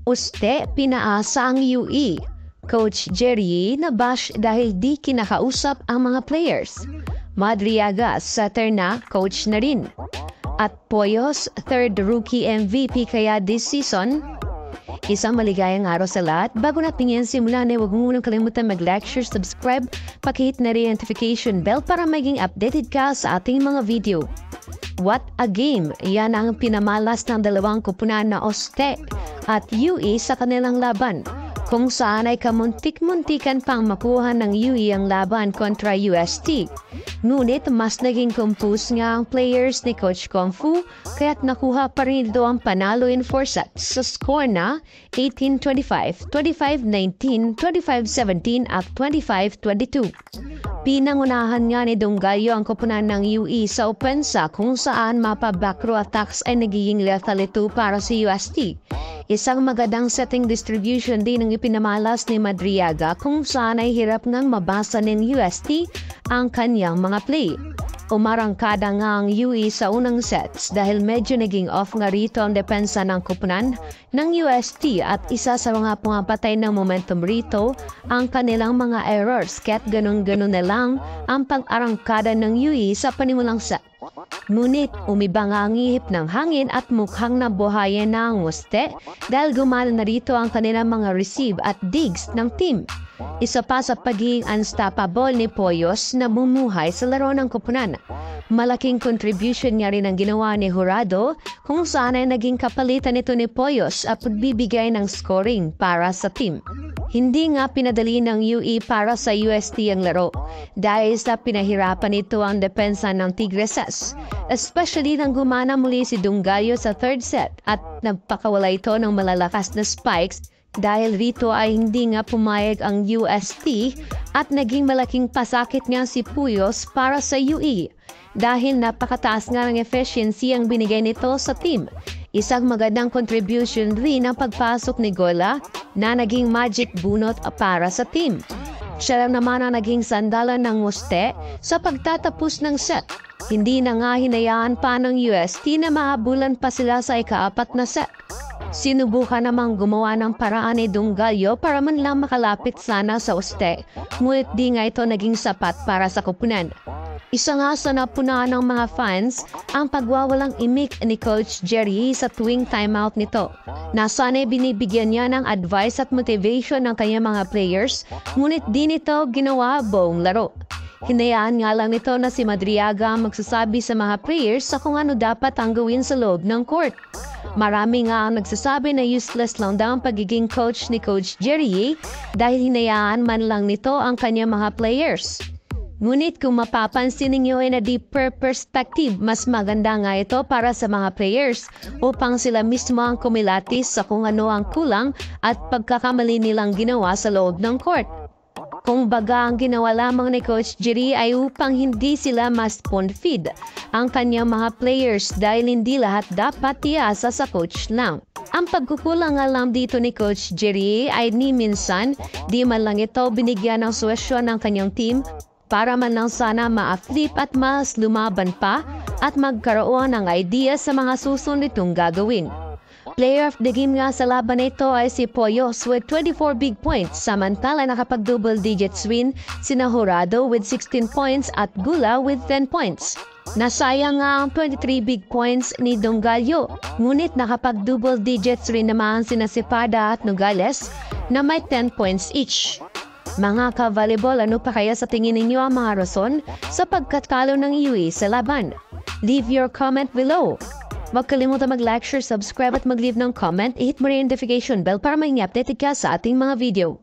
Uste, pinaasa ang UE. Coach Jerry nabash dahil di kinakausap ang mga players. Madriaga, setter na, coach na rin. At Poyos, third rookie MVP kaya this season. Isang maligayang araw sa lahat. Bago natin yan simulan, huwag mo munang kalimutan mag-like, share, subscribe, pakihit na rin notification bell para maging updated ka sa ating mga video. What a game! Yan ang pinamalas ng dalawang kupunan na Uste at UE sa kanilang laban, kung saan ay kamuntik-muntikan pang makuha ng UE ang laban kontra UST. Ngunit mas naging compose nga ang players ni Coach Kung Fu, kaya't nakuha pa rin ito ang panalo in 4 sets sa score na 18-25, 25-19, 25-17 at 25-22. Pinangunahan nga ni Donggalyo ang kupunan ng UE sa opensa, kung saan mapa backrow attacks ay nagiging lethal ito para sa UST. Isang magandang setting distribution din ang ipinamalas ni Madriaga, kung saan ay hirap ngang mabasa ng UST ang kanyang mga play. Umarangkada nga ang UE sa unang sets dahil medyo naging off nga rito ang depensa ng kupunan ng UST, at isa sa mga pumapatay ng momentum rito ang kanilang mga errors, kaya't ganun-ganun na lang ang pang-arangkada ng UE sa panimulang set. Ngunit umiba nga ang ihip ng hangin at mukhang nabuhayan na ang Uste dahil gumana na rito ang kanilang mga receive at digs ng team. Isa pa sa pagiging unstoppable ni Poyos na bumuhay sa laro ng kupunan. Malaking contribution niya rin ang ginawa ni Jurado, kung saan ay naging kapalitan nito ni Poyos at pagbibigay ng scoring para sa team. Hindi nga pinadali ng UE para sa UST ang laro dahil sa pinahirapan nito ang depensa ng Tigresses, especially nang gumana muli si Donggalyo sa third set at nagpakawala ito ng malalakas na spikes. Dahil rito ay hindi nga pumayag ang UST at naging malaking pasakit nga si Poyos para sa UE dahil napakataas nga ng efficiency ang binigay nito sa team. Isang magandang contribution rin ang pagpasok ni Gola na naging magic bunot para sa team. Siya lang naman ang naging sandalan ng Uste sa pagtatapos ng set. Hindi na nga hinayaan pa ng UST na mahabulan pa sila sa ika-4 na set. Sinubukan namang gumawa ng paraan ni Donggalyo para man lang makalapit sana sa Uste, ngunit di nga ito naging sapat para sa kupunan. Isa nga sa napunahan ng mga fans ang pagwawalang imik ni Coach Jerry sa tuwing timeout nito. Nasana'y binibigyan niya ng advice at motivation ng kanyang mga players, ngunit di nito ginawa buong laro. Hinayaan nga lang nito na si Madriaga ang magsasabi sa mga players sa kung ano dapat ang gawin sa loob ng court. Marami nga ang nagsasabi na useless lang daw ang pagiging coach ni Coach Jerry dahil hinayaan man lang nito ang kanyang mga players. Ngunit kung mapapansin ninyo ay na deeper perspective, mas maganda nga ito para sa mga players upang sila mismo ang kumilatis sa kung ano ang kulang at pagkakamali nilang ginawa sa loob ng court. Kung baga ang ginawa lamang ni Coach Jerry ay upang hindi sila mas spoon-feed ang kanyang mga players dahil hindi lahat dapat iasa sa coach lang. Ang pagkukulang nga lang dito ni Coach Jerry ay ni minsan di man lang ito binigyan ng suwesyon ng kanyang team para man lang sana ma-flip at mas lumaban pa at magkaroon ng idea sa mga susunod nitong gagawin. Player of the game nga sa laban na ito ay si Poyos with 24 big points, samantala nakapag-double digits win sina Jurado with 16 points at Gula with 10 points. Nasayang nga ang 23 big points ni Donggalyo, ngunit nakapag-double digits rin naman sina Cepeda at Nogales na may 10 points each. Mga ka-volleyball, ano pa kaya sa tingin ninyo ang mga rason sa pagkatalo ng UE sa laban? Leave your comment below. Huwag kalimutan mag-like, share, subscribe at mag-leave ng comment. I-hit mo rin yung notification bell para may updated ka sa ating mga video.